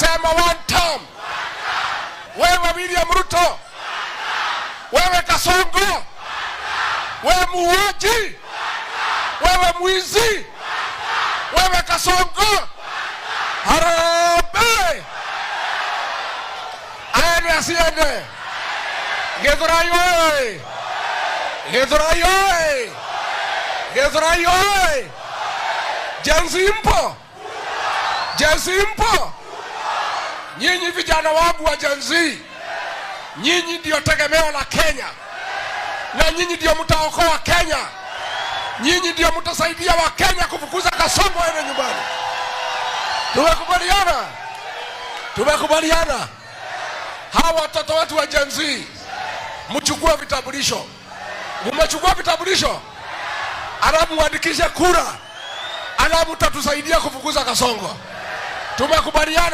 Sema one term. Wewe William Ruto. Wewe Kasongo. Wewe muuaji. Wewe mwizi. Wewe Kasongo. Harambee. Aende asiende. Githurai oye. Githurai oye. Githurai oye. Jenzi mpo. Jenzi mpo. Nyinyi vijana wangu wa Jenzi, nyinyi ndio tegemeo la Kenya, na nyinyi ndio mtaokoa Kenya. Nyinyi ndio mtasaidia wa Kenya kufukuza Kasongo aende nyumbani. Tumekubaliana? Tumekubaliana. Hawa watoto wetu wa Jenzi, mchukue vitambulisho. Mmechukua vitambulisho? Alafu muandikishe kura. Alafu mtatusaidia kufukuza Kasongo. Tumekubaliana.